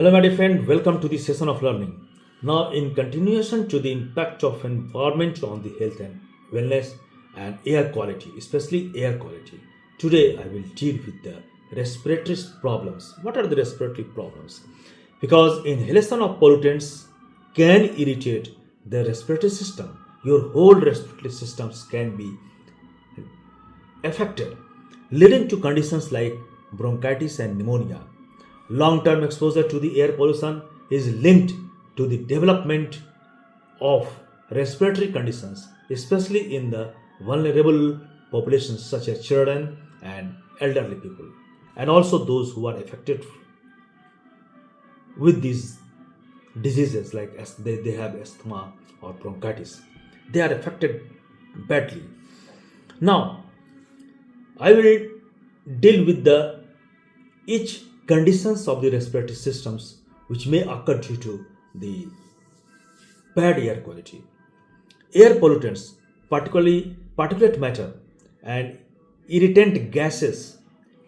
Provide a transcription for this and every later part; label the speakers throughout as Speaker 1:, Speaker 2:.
Speaker 1: Hello, my dear friend. Welcome to the session of learning. Now, in continuation to the impact of environment on the health and wellness and air quality, especially air quality, today I will deal with the respiratory problems. What are the respiratory problems? Because inhalation of pollutants can irritate the respiratory system. Your whole respiratory systems can be affected, leading to conditions like bronchitis and pneumonia. Long term exposure to the air pollution is linked to the development of respiratory conditions, especially in the vulnerable populations such as children and elderly people, and also those who are affected with these diseases like they have asthma or bronchitis. They are affected badly. Now, I will deal with the each conditions of the respiratory systems which may occur due to the bad air quality. Air pollutants, particularly particulate matter and irritant gases,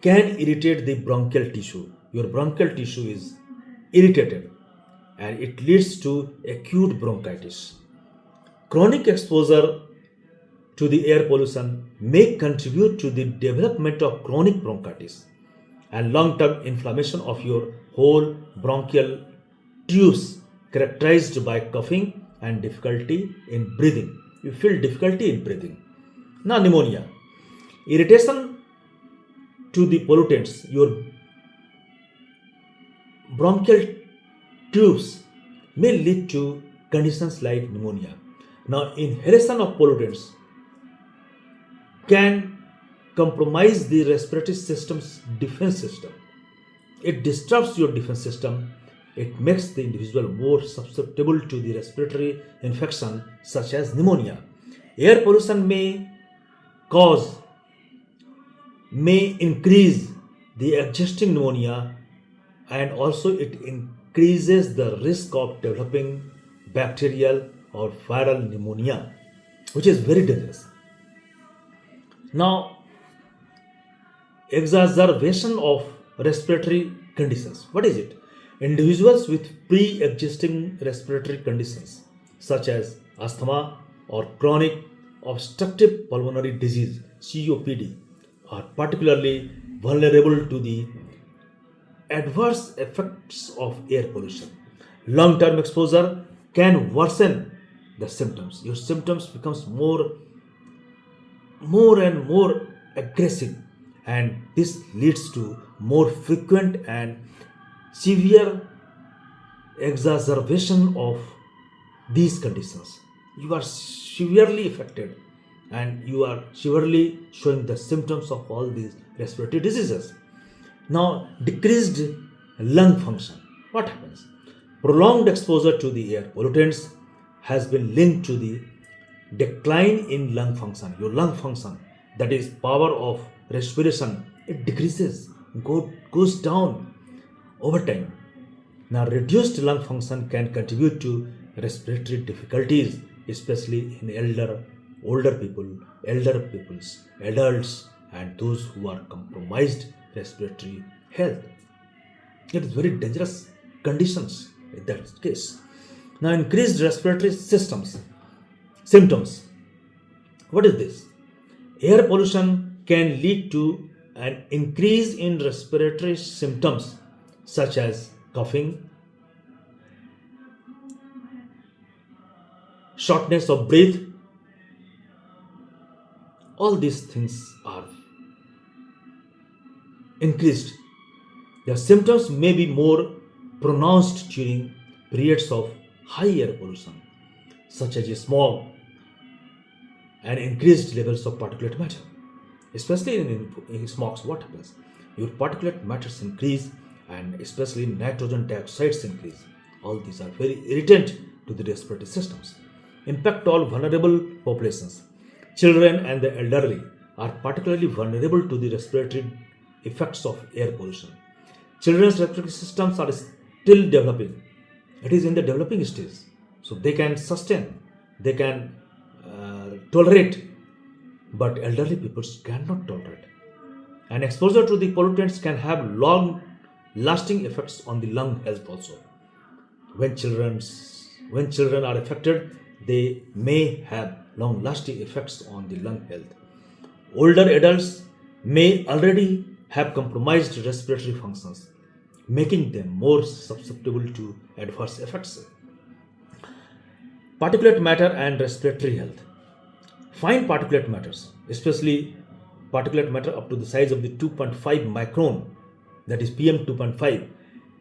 Speaker 1: can irritate the bronchial tissue. Your bronchial tissue is irritated and it leads to acute bronchitis. Chronic exposure to the air pollution may contribute to the development of chronic bronchitis and long-term inflammation of your whole bronchial tubes characterized by coughing and difficulty in breathing. You feel difficulty in breathing. Now pneumonia. Irritation to the pollutants, your bronchial tubes may lead to conditions like pneumonia. Now inhalation of pollutants can compromise the respiratory system's defense system. It disrupts your defense system. It makes the individual more susceptible to the respiratory infection such as pneumonia. Air pollution cause, may increase the existing pneumonia, and also it increases the risk of developing bacterial or viral pneumonia, which is very dangerous. Now, exacerbation of respiratory conditions. What is it? Individuals with pre existing respiratory conditions such as asthma or chronic obstructive pulmonary disease COPD are particularly vulnerable to the adverse effects of air pollution. Long term exposure can worsen the symptoms. Your symptoms becomes more and more aggressive, and this leads to more frequent and severe exacerbation of these conditions. You are severely affected and you are severely showing the symptoms of all these respiratory diseases. Now, decreased lung function. What happens? Prolonged exposure to the air pollutants has been linked to the decline in lung function. Your lung function, that is power of respiration, it decreases, goes down over time. Now, reduced lung function can contribute to respiratory difficulties, especially in older people, adults, and those who are compromised respiratory health. It is very dangerous conditions in that case. Now, increased respiratory symptoms. What is this? Air pollution can lead to an increase in respiratory symptoms such as coughing, shortness of breath. All these things are increased. The symptoms may be more pronounced during periods of high air pollution, such as smog and increased levels of particulate matter. Especially in smogs, what happens? Your particulate matters increase, and especially nitrogen dioxides increase. All these are very irritant to the respiratory systems. Impact all vulnerable populations. Children and the elderly are particularly vulnerable to the respiratory effects of air pollution. Children's respiratory systems are still developing. It is in the developing stage. So they can sustain, they can tolerate, but elderly people cannot tolerate. And exposure to the pollutants can have long lasting effects on the lung health also. When children are affected, they may have long lasting effects on the lung health. Older adults may already have compromised respiratory functions, making them more susceptible to adverse effects. Particulate matter and respiratory health. Fine particulate matters, especially particulate matter up to the size of the 2.5 micron, that is PM 2.5,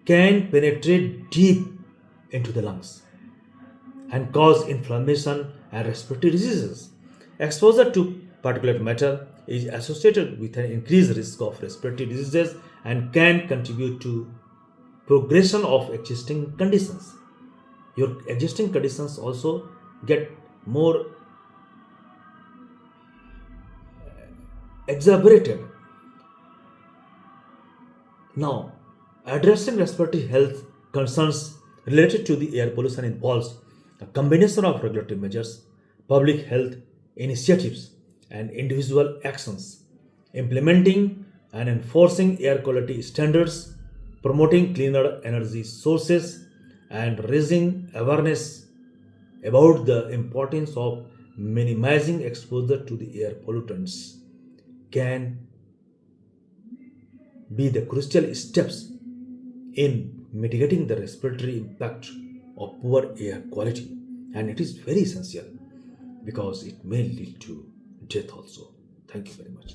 Speaker 1: can penetrate deep into the lungs and cause inflammation and respiratory diseases. Exposure to particulate matter is associated with an increased risk of respiratory diseases and can contribute to progression of existing conditions. Your existing conditions also get more exacerbated. Now, addressing respiratory health concerns related to the air pollution involves a combination of regulatory measures, public health initiatives, and individual actions. Implementing and enforcing air quality standards, promoting cleaner energy sources, and raising awareness about the importance of minimizing exposure to the air pollutants can be the crucial steps in mitigating the respiratory impact of poor air quality, and it is very essential because it may lead to death also. Thank you very much.